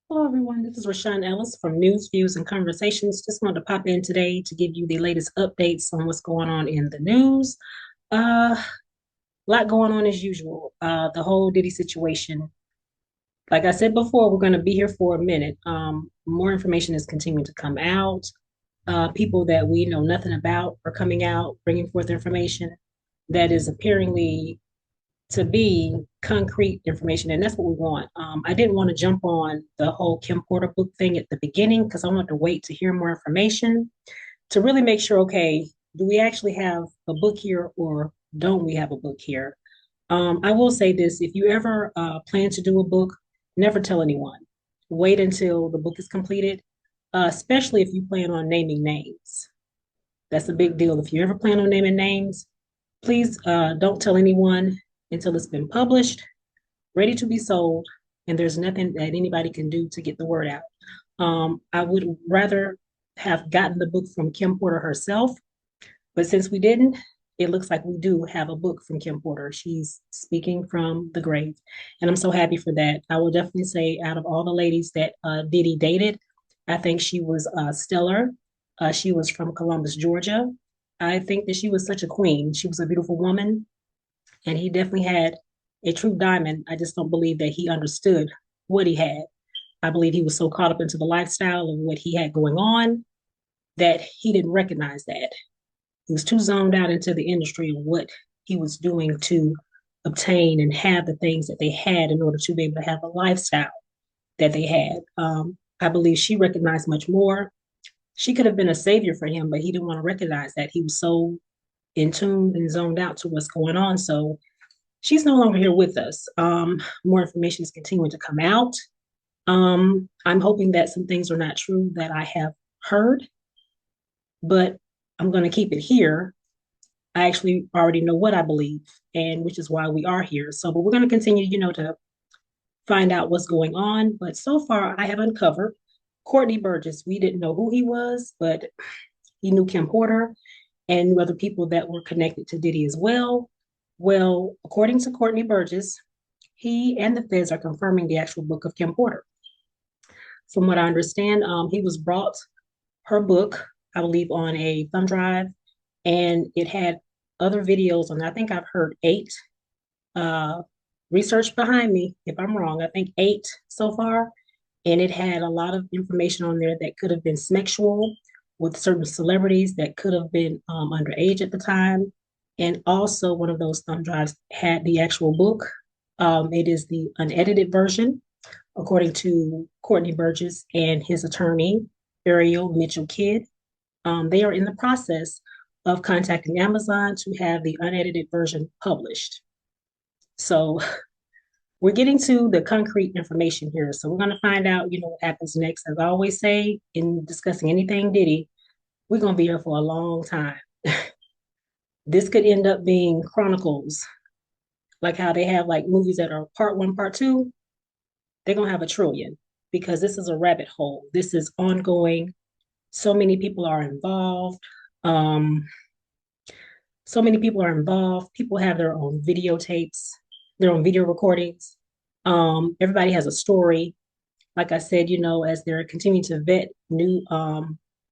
Hello, everyone. This is Rashawn Ellis from News, Views, and Conversations. Just wanted to pop in today to give you the latest updates on what's going on in the news. A lot going on as usual. The whole Diddy situation. Like I said before, we're going to be here for a minute. More information is continuing to come out. People that we know nothing about are coming out, bringing forth information that is apparently to be concrete information, and that's what we want. I didn't want to jump on the whole Kim Porter book thing at the beginning because I wanted to wait to hear more information to really make sure, okay, do we actually have a book here or don't we have a book here? I will say this, if you ever plan to do a book, never tell anyone. Wait until the book is completed, especially if you plan on naming names. That's a big deal. If you ever plan on naming names, please don't tell anyone until it's been published, ready to be sold, and there's nothing that anybody can do to get the word out. I would rather have gotten the book from Kim Porter herself, but since we didn't, it looks like we do have a book from Kim Porter. She's speaking from the grave, and I'm so happy for that. I will definitely say, out of all the ladies that Diddy dated, I think she was stellar. She was from Columbus, Georgia. I think that she was such a queen. She was a beautiful woman, and he definitely had a true diamond. I just don't believe that he understood what he had. I believe he was so caught up into the lifestyle of what he had going on that he didn't recognize that. He was too zoned out into the industry and what he was doing to obtain and have the things that they had in order to be able to have a lifestyle that they had. I believe she recognized much more. She could have been a savior for him, but he didn't want to recognize that. He was so in tune and zoned out to what's going on. So she's no longer here with us. More information is continuing to come out. I'm hoping that some things are not true that I have heard, but I'm going to keep it here. I actually already know what I believe, and which is why we are here. So, but we're going to continue, to find out what's going on. But so far, I have uncovered Courtney Burgess. We didn't know who he was, but he knew Kim Porter and knew other people that were connected to Diddy as well. Well, according to Courtney Burgess, he and the feds are confirming the actual book of Kim Porter. From what I understand, he was brought her book, I believe, on a thumb drive, and it had other videos. And I think I've heard eight. Uh, Research behind me if I'm wrong. I think eight so far, and it had a lot of information on there that could have been sexual with certain celebrities that could have been underage at the time. And also, one of those thumb drives had the actual book. It is the unedited version, according to Courtney Burgess and his attorney, Ariel Mitchell Kidd. They are in the process of contacting Amazon to have the unedited version published. So we're getting to the concrete information here. So we're going to find out, what happens next. As I always say in discussing anything Diddy, we're going to be here for a long time. This could end up being chronicles, like how they have like movies that are part one, part two. They're going to have a trillion because this is a rabbit hole. This is ongoing. So many people are involved. Um, so many people are involved. People have their own videotapes, their own video recordings. Everybody has a story. Like I said, as they're continuing to vet new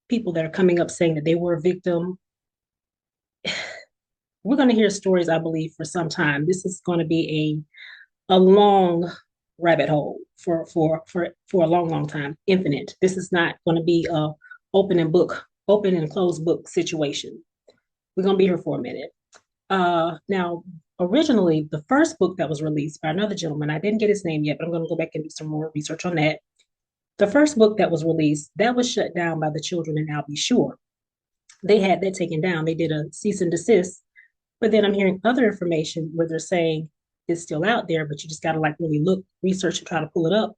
people that are coming up saying that they were a victim, we're going to hear stories, I believe, for some time. This is going to be a long rabbit hole for a long, long time, infinite. This is not going to be a open and closed book situation. We're going to be here for a minute. Now, originally, the first book that was released by another gentleman, I didn't get his name yet, but I'm going to go back and do some more research on that. The first book that was released, that was shut down by the children in I'll Be Sure. They had that taken down. They did a cease and desist. But then I'm hearing other information where they're saying it's still out there, but you just got to like really look, research, and try to pull it up.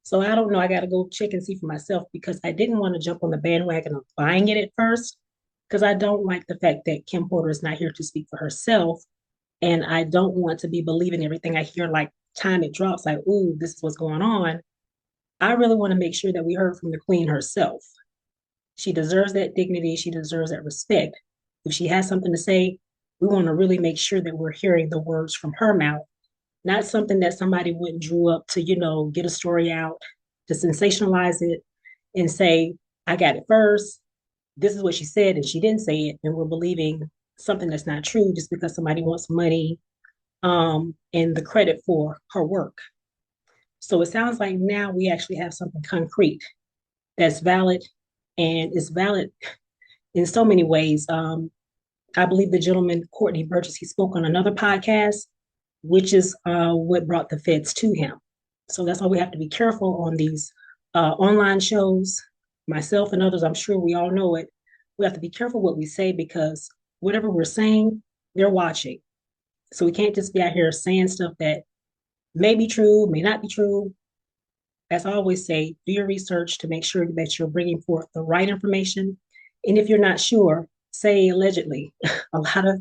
So I don't know. I got to go check and see for myself because I didn't want to jump on the bandwagon of buying it at first because I don't like the fact that Kim Porter is not here to speak for herself. And I don't want to be believing everything I hear, like time it drops, like, ooh, this is what's going on. I really want to make sure that we heard from the queen herself. She deserves that dignity. She deserves that respect. If she has something to say, we want to really make sure that we're hearing the words from her mouth, not something that somebody went and drew up to, get a story out to sensationalize it and say, I got it first. This is what she said, and she didn't say it. And we're believing something that's not true just because somebody wants money and the credit for her work. So it sounds like now we actually have something concrete that's valid and is valid in so many ways. I believe the gentleman, Courtney Burgess, he spoke on another podcast, which is what brought the feds to him. So that's why we have to be careful on these online shows. Myself and others, I'm sure we all know it. We have to be careful what we say because whatever we're saying, they're watching. So we can't just be out here saying stuff that may be true, may not be true. As I always say, do your research to make sure that you're bringing forth the right information. And if you're not sure, say allegedly. A lot of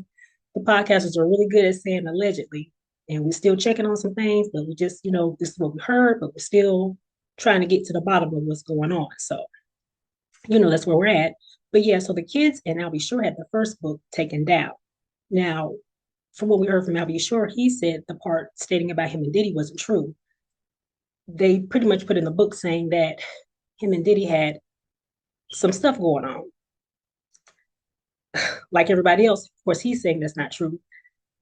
the podcasters are really good at saying allegedly, and we're still checking on some things, but we just, this is what we heard, but we're still trying to get to the bottom of what's going on. So, that's where we're at. But yeah, so the kids and I'll be sure had the first book taken down. Now, from what we heard from Al B. Sure, he said the part stating about him and Diddy wasn't true. They pretty much put in the book saying that him and Diddy had some stuff going on. Like everybody else, of course, he's saying that's not true.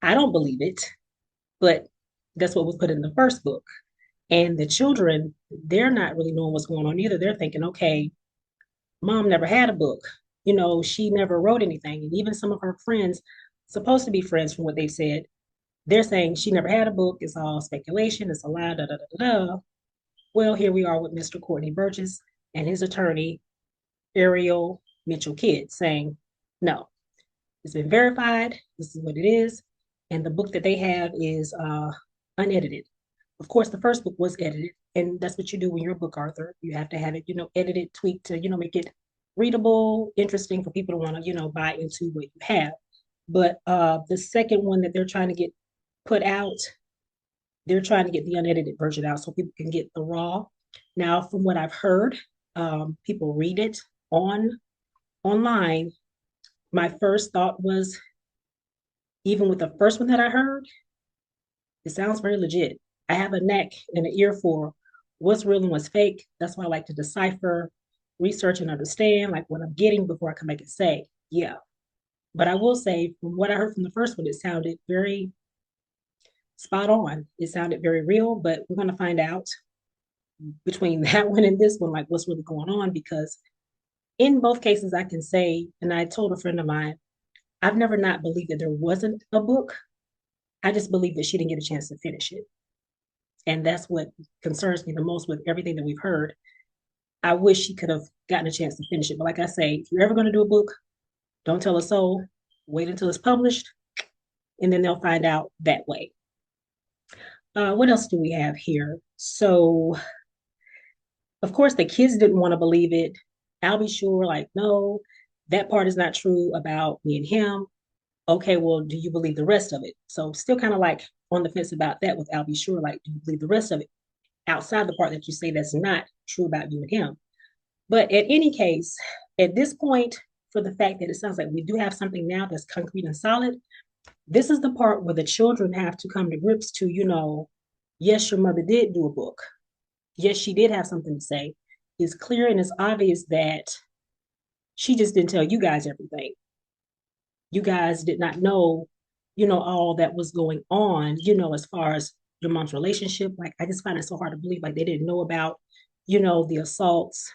I don't believe it, but that's what was put in the first book. And the children, they're not really knowing what's going on either. They're thinking, okay, mom never had a book. She never wrote anything. And even some of her friends, supposed to be friends from what they've said, they're saying she never had a book. It's all speculation. It's a lie, da, da, da, da. Well, here we are with Mr. Courtney Burgess and his attorney, Ariel Mitchell Kidd, saying, no, it's been verified. This is what it is. And the book that they have is unedited. Of course, the first book was edited, and that's what you do when you're a book author. You have to have it, edited, tweaked to, make it readable, interesting for people to want to, buy into what you have. But the second one that they're trying to get put out, they're trying to get the unedited version out so people can get the raw. Now, from what I've heard, people read it online. My first thought was, even with the first one that I heard, it sounds very legit. I have a neck and an ear for what's real and what's fake. That's why I like to decipher, research, and understand like what I'm getting before I can make it say, yeah. But I will say, from what I heard from the first one, it sounded very spot on. It sounded very real, but we're going to find out between that one and this one, like what's really going on, because in both cases, I can say, and I told a friend of mine, I've never not believed that there wasn't a book. I just believe that she didn't get a chance to finish it. And that's what concerns me the most with everything that we've heard. I wish she could have gotten a chance to finish it. But like I say, if you're ever going to do a book, don't tell a soul. Wait until it's published, and then they'll find out that way. What else do we have here? So, of course, the kids didn't want to believe it. I'll be sure, like, no, that part is not true about me and him. Okay, well, do you believe the rest of it? So, still kind of like on the fence about that with I'll be sure, like, do you believe the rest of it outside the part that you say that's not true about you and him? But at any case, at this point, for the fact that it sounds like we do have something now that's concrete and solid, this is the part where the children have to come to grips to, yes, your mother did do a book. Yes, she did have something to say. It's clear and it's obvious that she just didn't tell you guys everything. You guys did not know, all that was going on, as far as your mom's relationship. Like, I just find it so hard to believe, like, they didn't know about, the assaults,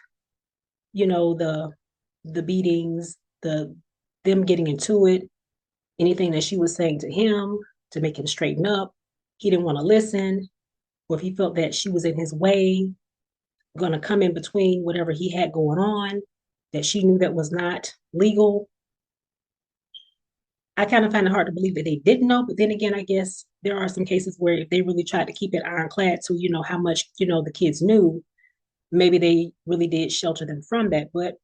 the beatings, them getting into it, anything that she was saying to him to make him straighten up. He didn't want to listen, or if he felt that she was in his way, going to come in between whatever he had going on, that she knew that was not legal. I kind of find it hard to believe that they didn't know, but then again, I guess there are some cases where if they really tried to keep it ironclad to, how much, the kids knew, maybe they really did shelter them from that. But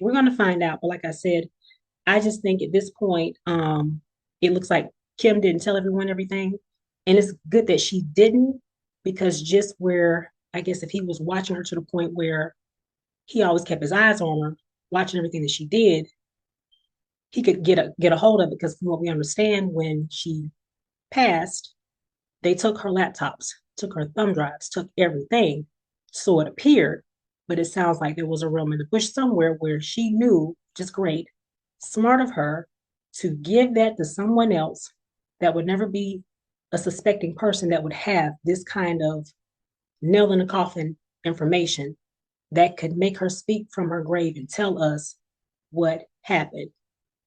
we're going to find out. But like I said, I just think at this point, it looks like Kim didn't tell everyone everything. And it's good that she didn't, because just where, I guess, if he was watching her to the point where he always kept his eyes on her, watching everything that she did, he could get a hold of it. Because from what we understand, when she passed, they took her laptops, took her thumb drives, took everything. So it appeared, but it sounds like there was a room in the bush somewhere where she knew, just great, smart of her, to give that to someone else that would never be a suspecting person that would have this kind of nail in the coffin information that could make her speak from her grave and tell us what happened.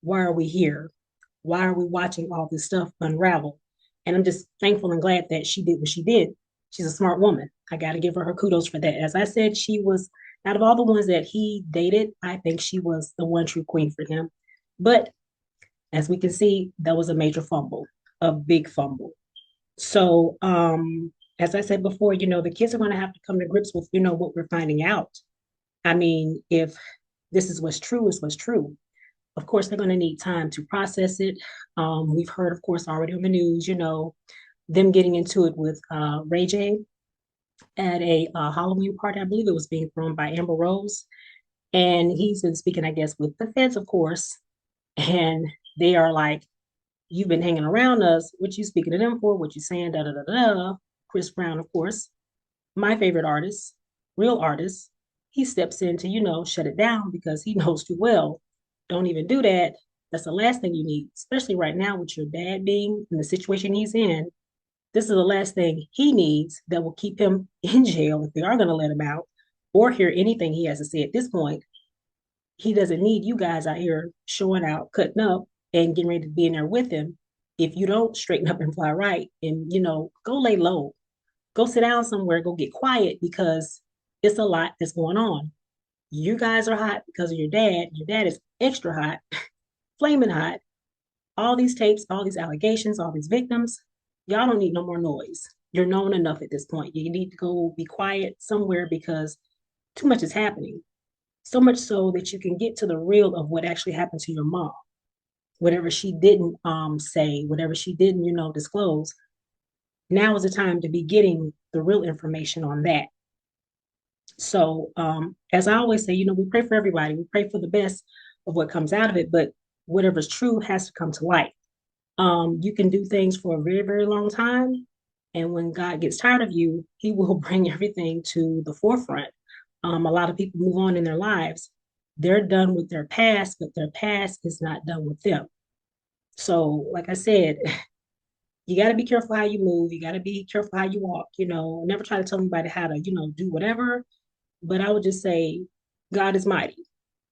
Why are we here? Why are we watching all this stuff unravel? And I'm just thankful and glad that she did what she did. She's a smart woman. I got to give her kudos for that. As I said, she was, out of all the ones that he dated, I think she was the one true queen for him. But as we can see, that was a major fumble, a big fumble. So, as I said before, the kids are going to have to come to grips with, what we're finding out. I mean, if this is what's true, is what's true. Of course, they're going to need time to process it. We've heard, of course, already on the news, them getting into it with Ray J at a Halloween party. I believe it was being thrown by Amber Rose. And he's been speaking, I guess, with the feds, of course. And they are like, you've been hanging around us. What you speaking to them for? What you saying? Da da da da. Chris Brown, of course, my favorite artist, real artist. He steps in to, shut it down because he knows too well. Don't even do that. That's the last thing you need, especially right now with your dad being in the situation he's in. This is the last thing he needs that will keep him in jail if they are going to let him out or hear anything he has to say at this point. He doesn't need you guys out here showing out, cutting up, and getting ready to be in there with him if you don't straighten up and fly right and, go lay low. Go sit down somewhere, go get quiet because it's a lot that's going on. You guys are hot because of your dad. Your dad is extra hot, flaming hot. All these tapes, all these allegations, all these victims, y'all don't need no more noise. You're known enough at this point. You need to go be quiet somewhere because too much is happening. So much so that you can get to the real of what actually happened to your mom. Whatever she didn't say, whatever she didn't, disclose. Now is the time to be getting the real information on that. So, as I always say, we pray for everybody. We pray for the best of what comes out of it, but whatever's true has to come to light. You can do things for a very, very long time. And when God gets tired of you, he will bring everything to the forefront. A lot of people move on in their lives. They're done with their past, but their past is not done with them. So, like I said, you got to be careful how you move. You got to be careful how you walk. Never try to tell anybody how to, do whatever. But I would just say, God is mighty.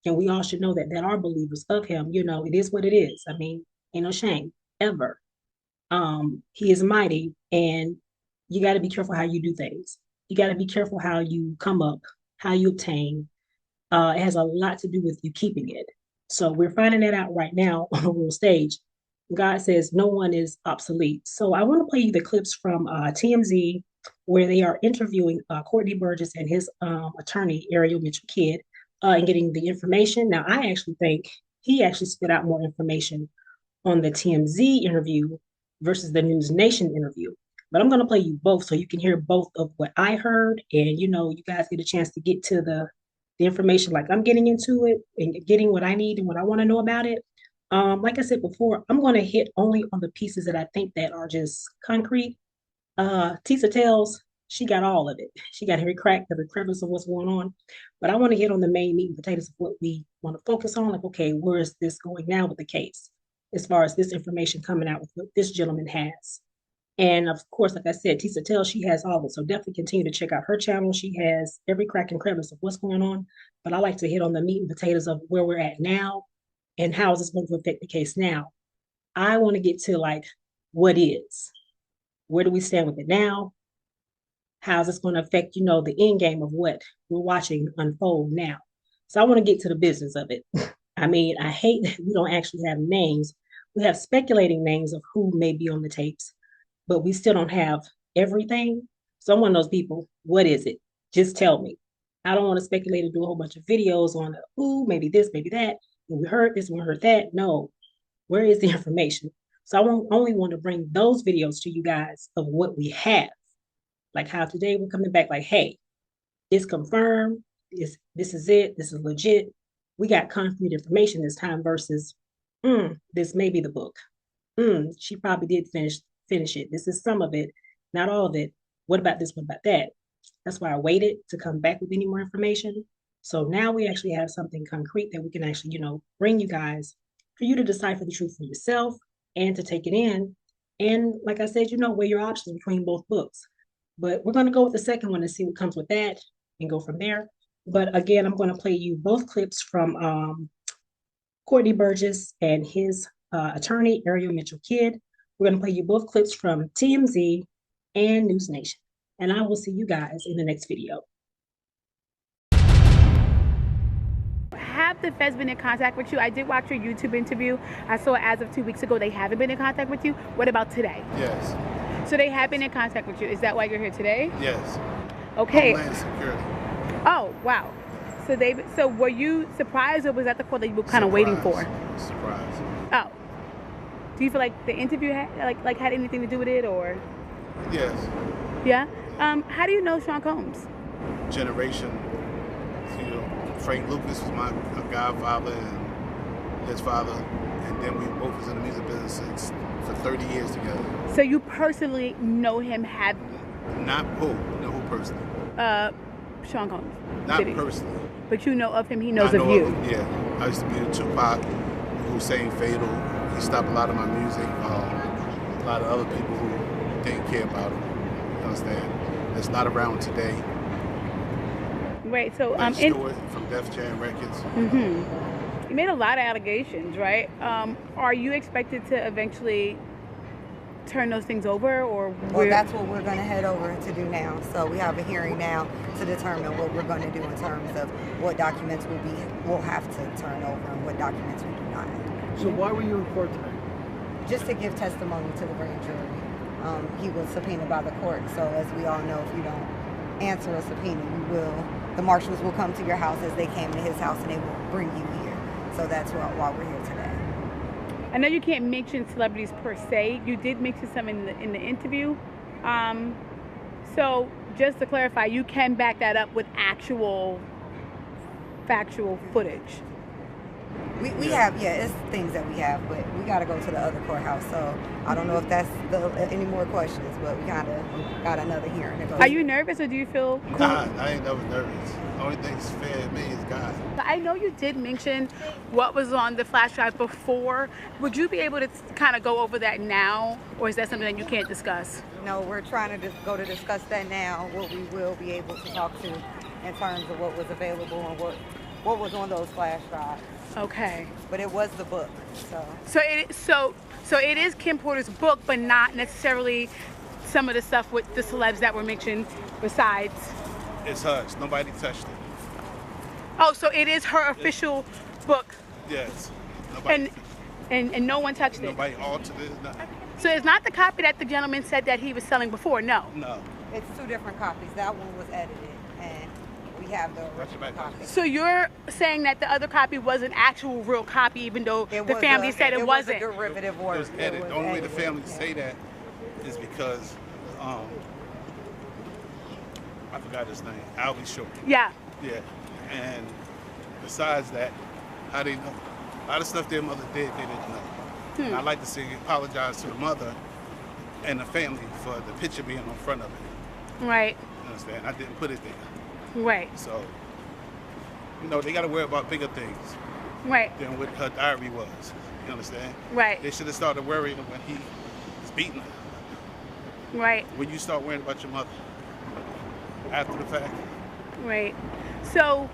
And we all should know that are believers of him. It is what it is. I mean, ain't no shame ever. He is mighty, and you got to be careful how you do things. You got to be careful how you come up, how you obtain. It has a lot to do with you keeping it. So we're finding that out right now on a world stage. God says no one is obsolete. So I want to play you the clips from TMZ where they are interviewing Courtney Burgess and his attorney, Ariel Mitchell Kidd, and getting the information. Now, I actually think he actually spit out more information on the TMZ interview versus the News Nation interview. But I'm going to play you both so you can hear both of what I heard, and you guys get a chance to get to the information like I'm getting into it and getting what I need and what I want to know about it. Like I said before, I'm going to hit only on the pieces that I think that are just concrete. Tisa tells she got all of it. She got every crack, every crevice of what's going on. But I want to hit on the main meat and potatoes of what we want to focus on. Like, okay, where is this going now with the case? As far as this information coming out with what this gentleman has. And of course, like I said, Tisa tells she has all of it. So definitely continue to check out her channel. She has every crack and crevice of what's going on. But I like to hit on the meat and potatoes of where we're at now and how is this going to affect the case now. I want to get to like what is. Where do we stand with it now? How's this going to affect, the end game of what we're watching unfold now? So I want to get to the business of it. I mean, I hate that we don't actually have names. We have speculating names of who may be on the tapes, but we still don't have everything. So I'm one of those people, what is it? Just tell me. I don't want to speculate and do a whole bunch of videos on who, maybe this, maybe that. And we heard this, we heard that. No, where is the information? So I only want to bring those videos to you guys of what we have. Like how today we're coming back like, hey, it's confirmed. This is it. This is legit. We got concrete information this time versus this may be the book. She probably did finish it. This is some of it, not all of it. What about this? What about that? That's why I waited to come back with any more information. So now we actually have something concrete that we can actually, bring you guys for you to decipher the truth for yourself and to take it in. And like I said, weigh your options between both books. But we're going to go with the second one and see what comes with that and go from there. But again, I'm going to play you both clips from Courtney Burgess and his attorney, Ariel Mitchell Kidd. We're going to play you both clips from TMZ and News Nation. And I will see you guys in the next video. Have the feds been in contact with you? I did watch your YouTube interview. I saw as of 2 weeks ago they haven't been in contact with you. What about today? Yes. So they have been in contact with you. Is that why you're here today? Yes. Okay. Homeland Security. Oh, wow. So were you surprised, or was that the call that you were kind of waiting for? Surprise. Oh. Do you feel like the interview had had anything to do with it, or? Yes. Yeah. How do you know Sean Combs? Generation. Frank Lucas was my godfather and his father, and then we both was in the music business for 30 years together. So you personally know him? Not who? No, who personally? Sean Combs. Not personally. But you know of him. He knows of you. Yeah. I used to be in Tupac, Hussein Fatal. He stopped a lot of my music. A lot of other people who didn't care about him. You understand? That's not around today. Right, so Stewart from Def Jam Records. Mm-hmm. You made a lot of allegations, right? Are you expected to eventually turn those things over, or? Well, that's what we're going to head over to do now. So we have a hearing now to determine what we're going to do in terms of what documents we'll have to turn over and what documents we do not. So why were you in court today? Just to give testimony to the grand jury. He was subpoenaed by the court, so as we all know, if you don't answer a subpoena, the marshals will come to your house as they came to his house, and they will bring you here. So that's why we're here today. I know you can't mention celebrities per se. You did mention some in the interview. So just to clarify, you can back that up with actual factual footage. We have, it's things that we have, but we got to go to the other courthouse. So I don't know if that's any more questions, but we got another hearing to go. Are you nervous, or do you feel cool? Nah, I ain't never nervous. The only thing that's fair to me is God. I know you did mention what was on the flash drive before. Would you be able to kind of go over that now, or is that something that you can't discuss? No, we're trying to discuss that now, what we will be able to talk to in terms of what was available and what was on those flash drives. Okay. But it was the book, so. So it is Kim Porter's book, but not necessarily some of the stuff with the celebs that were mentioned besides. It's hers. Nobody touched it. Oh, so it is her official book. Yes. Nobody. And no one touched it. Nobody altered it. Nothing. So it's not the copy that the gentleman said that he was selling before. No. No. It's two different copies. That one was edited, and we have the original copy. So you're saying that the other copy was an actual real copy, even though the family said it wasn't? It was a derivative work. It was edited. The only way the family say that is because I forgot his name. Albie Short. Yeah. Yeah. And besides that, how they know? A lot of stuff their mother did, they didn't know. And I'd like to say apologize to the mother and the family for the picture being on front of it. Right. You understand? I didn't put it there. Right. So, they got to worry about bigger things. Right. Than what her diary was. You understand? Right. They should have started worrying when he was beating her. Right. When you start worrying about your mother after the fact. Right. So,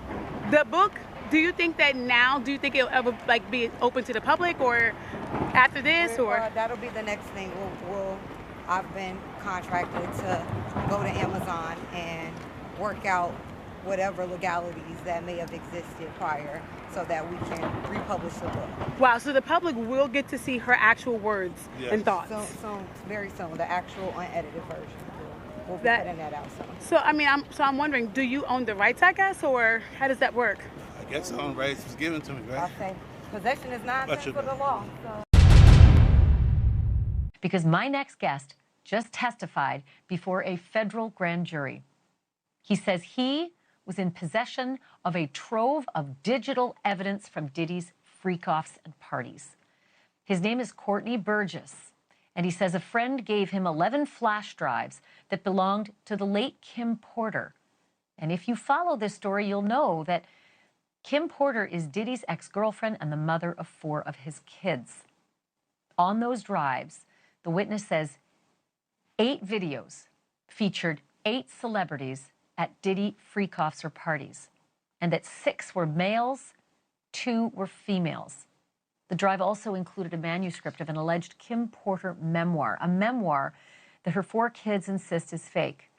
the book, do you think it'll ever be open to the public, or after this, or? That'll be the next thing. I've been contracted to go to Amazon and work out whatever legalities that may have existed prior so that we can republish the book. Wow, so the public will get to see her actual words and thoughts. So very soon, the actual unedited version. We'll be putting that out soon. So, I'm wondering, do you own the rights, I guess, or how does that work? I guess the own rights was given to me, right? I'll say possession is not for the law. So. Because my next guest just testified before a federal grand jury. He says he was in possession of a trove of digital evidence from Diddy's freak-offs and parties. His name is Courtney Burgess, And he says a friend gave him 11 flash drives that belonged to the late Kim Porter. And if you follow this story, you'll know that Kim Porter is Diddy's ex-girlfriend and the mother of 4 of his kids. On those drives, the witness says 8 videos featured 8 celebrities at Diddy freak offs or parties, and that 6 were males, 2 were females. The drive also included a manuscript of an alleged Kim Porter memoir, a memoir that her 4 kids insist is fake.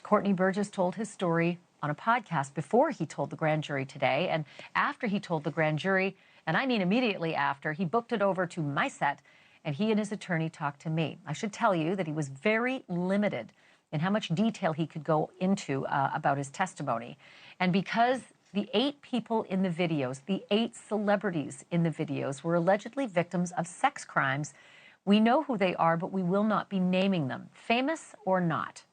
Courtney Burgess told his story on a podcast before he told the grand jury today, and after he told the grand jury, and I mean immediately after, he booked it over to my set, and he and his attorney talked to me. I should tell you that he was very limited in how much detail he could go into about his testimony. And because the 8 people in the videos, the 8 celebrities in the videos were allegedly victims of sex crimes, we know who they are, but we will not be naming them, famous or not.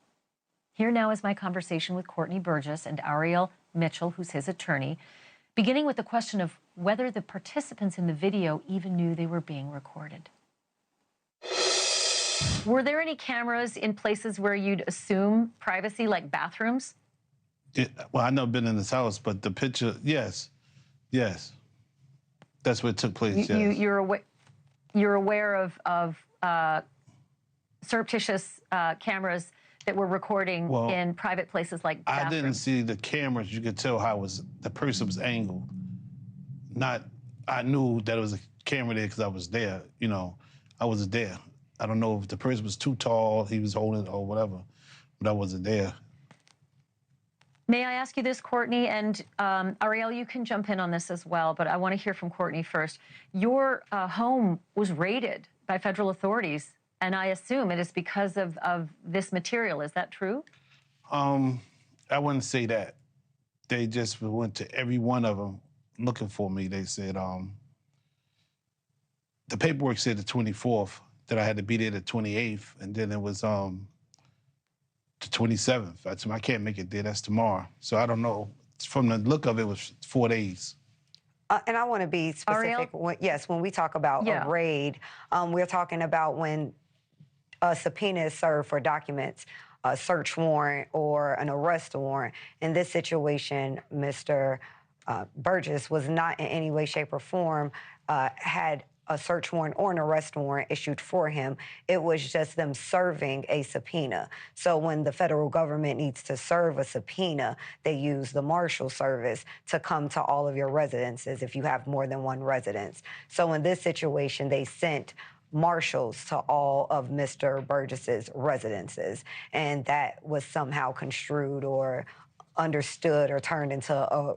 Here now is my conversation with Courtney Burgess and Ariel Mitchell, who's his attorney, beginning with the question of whether the participants in the video even knew they were being recorded. Were there any cameras in places where you'd assume privacy, like bathrooms? Well, I've never been in this house, but the picture, yes. That's where it took place, yes. You're aware of surreptitious cameras that were recording in private places like bathrooms? I didn't see the cameras. You could tell how the person was angled. I knew that it was a camera there because I was there. You know, I wasn't there. I don't know if the person was too tall, he was holding it or whatever, but I wasn't there. May I ask you this, Courtney? And Ariel, you can jump in on this as well, but I want to hear from Courtney first. Your home was raided by federal authorities, and I assume it is because of this material. Is that true? I wouldn't say that. They just went to every one of them looking for me. They said, the paperwork said the 24th, that I had to be there the 28th, and then it was the 27th. I said, I can't make it there, that's tomorrow. So I don't know. From the look of it, it was 4 days. And I want to be specific. When we talk about a raid, we're talking about when a subpoena is served for documents, a search warrant or an arrest warrant. In this situation, Mr. Burgess was not in any way, shape, or form had a search warrant or an arrest warrant issued for him. It was just them serving a subpoena. So when the federal government needs to serve a subpoena, they use the Marshal Service to come to all of your residences if you have more than one residence. So in this situation, they sent marshals to all of Mr. Burgess's residences, and that was somehow construed or understood or turned into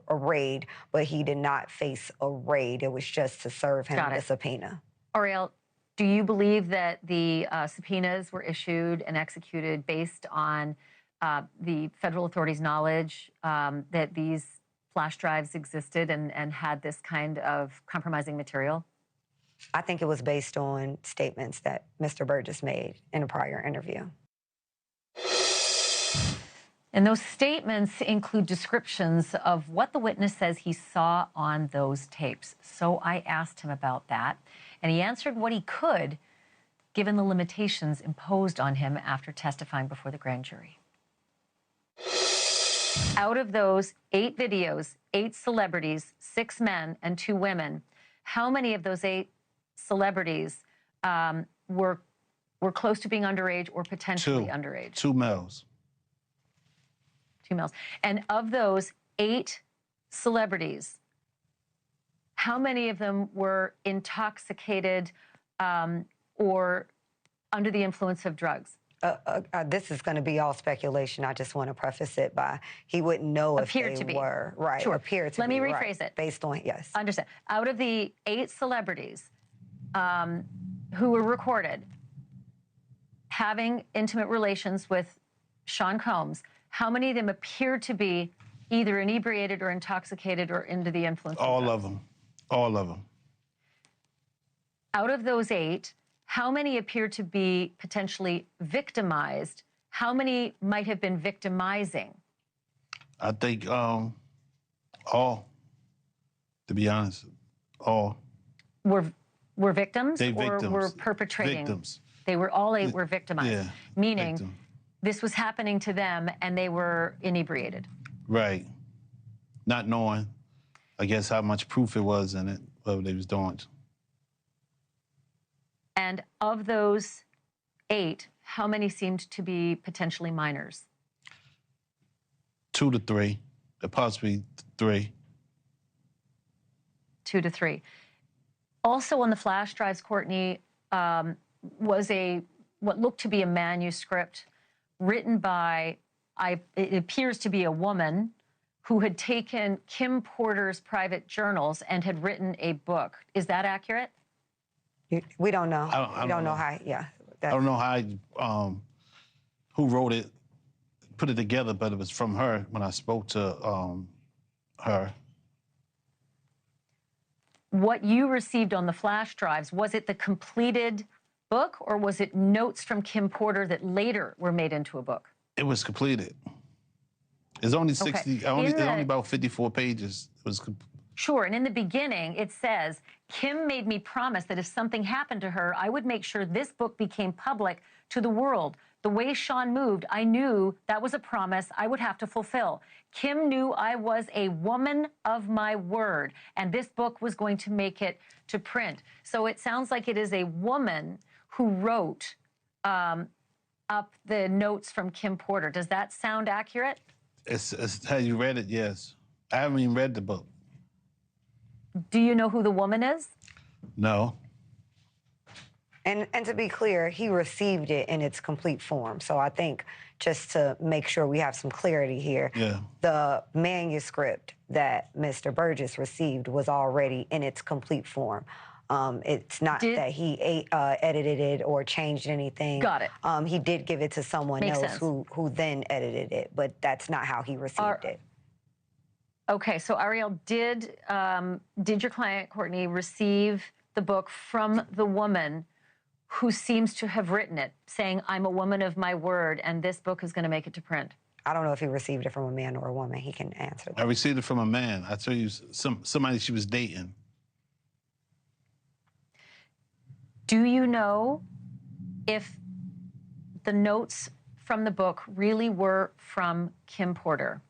a raid, but he did not face a raid. It was just to serve him the subpoena. Ariel, do you believe that the subpoenas were issued and executed based on the federal authorities' knowledge that these flash drives existed and had this kind of compromising material? I think it was based on statements that Mr. Burgess made in a prior interview. And those statements include descriptions of what the witness says he saw on those tapes. So I asked him about that, and he answered what he could, given the limitations imposed on him after testifying before the grand jury. Out of those 8 videos, 8 celebrities, 6 men and 2 women, how many of those 8 celebrities were close to being underage or potentially underage? 2 males. 2 males. And of those 8 celebrities, how many of them were intoxicated or under the influence of drugs? This is going to be all speculation. I just want to preface it by he wouldn't know if they were. Right. Sure. Appear to Let be. me rephrase it. Based on, yes. Understand. Out of the 8 celebrities who were recorded having intimate relations with Sean Combs, how many of them appeared to be either inebriated or intoxicated or under the influence of drugs? All of them. All of them. Out of those 8, how many appeared to be potentially victimized? How many might have been victimizing? I think all, to be honest, all. Were victims They or victims. were perpetrating? Victims. They were all eight were victimized, Yeah, meaning victim. this was happening to them and they were inebriated. Right. Not knowing, I guess, how much proof it was in it, what they was doing. And of those 8, how many seemed to be potentially minors? 2 to 3, possibly 3. 2 to 3. Also on the flash drives, Courtney, was what looked to be a manuscript written by, it appears to be a woman who had taken Kim Porter's private journals and had written a book. Is that accurate? We don't know. I don't know. How. Yeah. I don't know how, who wrote it, put it together, but it was from her when I spoke to her. What you received on the flash drives, was it the completed book or was it notes from Kim Porter that later were made into a book? It was completed. It's only 60, Okay. only about 54 pages. It was Sure, and in the beginning, it says, Kim made me promise that if something happened to her, I would make sure this book became public to the world. The way Sean moved, I knew that was a promise I would have to fulfill. Kim knew I was a woman of my word, and this book was going to make it to print. So it sounds like it is a woman who wrote up the notes from Kim Porter. Does that sound accurate? It's how you read it, yes. I haven't even read the book. Do you know who the woman is? No. And to be clear, he received it in its complete form. So I think just to make sure we have some clarity here, the manuscript that Mr. Burgess received was already in its complete form. It's not that he edited it or changed anything. Got it. He did give it to someone Makes else sense. who then edited it, but that's not how he received it. Okay, so Ariel, did your client, Courtney, receive the book from the woman who seems to have written it, saying, I'm a woman of my word, and this book is going to make it to print? I don't know if he received it from a man or a woman. He can answer that. I received it from a man. I tell you, somebody she was dating. Do you know if the notes from the book really were from Kim Porter?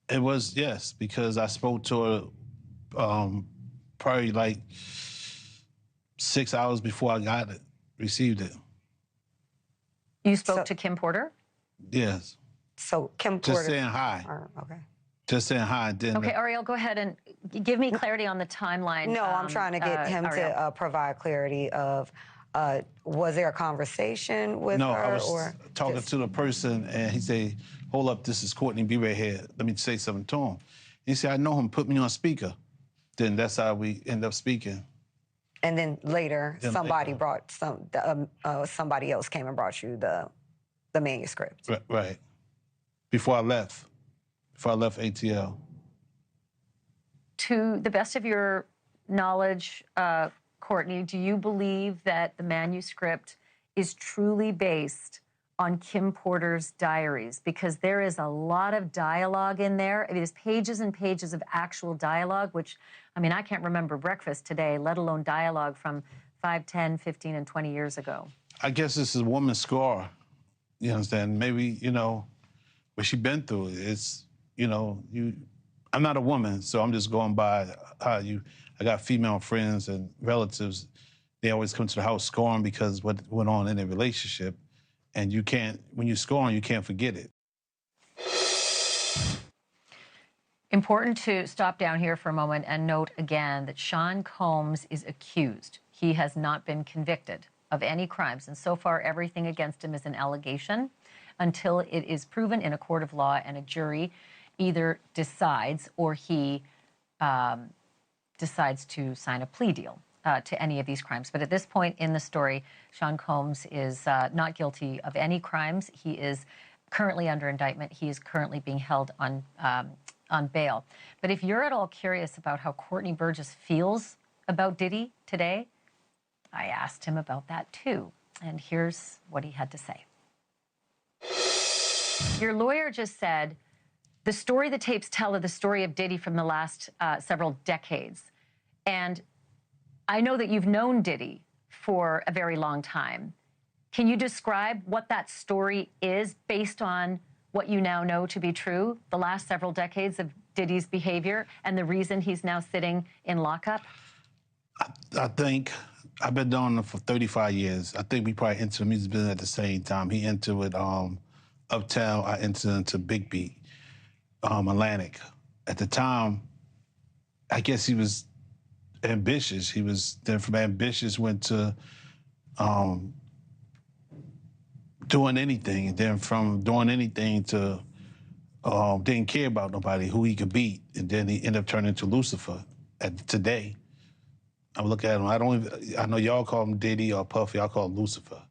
It was, yes, because I spoke to her probably like 6 hours before I received it. You spoke to Kim Porter? Yes. So Kim Porter. Just saying hi. Okay. Just saying hi. Okay, Ariel, go ahead and give me clarity on the timeline. No, I'm trying to get him Ariel. to provide clarity of, was there a conversation with her? No, I was or talking just... to the person, and he said, hold up, this is Courtney, be right here. Let me say something to him. He said, I know him, put me on speaker. Then that's how we end up speaking. And then later, somebody brought somebody else came and brought you the manuscript. Right. Before I left ATL. To the best of your knowledge, Courtney, do you believe that the manuscript is truly based on Kim Porter's diaries? Because there is a lot of dialogue in there. It is pages and pages of actual dialogue, which, I mean, I can't remember breakfast today, let alone dialogue from 5, 10, 15, and 20 years ago. I guess this is a woman's scar. You understand? Maybe, what she been through. It's, I'm not a woman, so I'm just going by how I got female friends and relatives. They always come to the house scoring because what went on in their relationship. And you can't, when you're scoring, you can't forget it. Important to stop down here for a moment and note again that Sean Combs is accused. He has not been convicted of any crimes, and so far everything against him is an allegation until it is proven in a court of law and a jury either decides or he decides to sign a plea deal to any of these crimes. But at this point in the story, Sean Combs is not guilty of any crimes. He is currently under indictment. He is currently being held on bail. But if you're at all curious about how Courtney Burgess feels about Diddy today, I asked him about that too. And here's what he had to say. Your lawyer just said, the story the tapes tell is the story of Diddy from the last several decades. And I know that you've known Diddy for a very long time. Can you describe what that story is based on what you now know to be true, the last several decades of Diddy's behavior and the reason he's now sitting in lockup? I think I've been doing it for 35 years. I think we probably entered the music business at the same time. He entered with Uptown, I entered into Big Beat, Atlantic. At the time, I guess he was ambitious. He was, then from ambitious went to doing anything. And then from doing anything to didn't care about nobody, who he could beat. And then he ended up turning into Lucifer today. I look at him, I know y'all call him Diddy or Puffy, I call him Lucifer.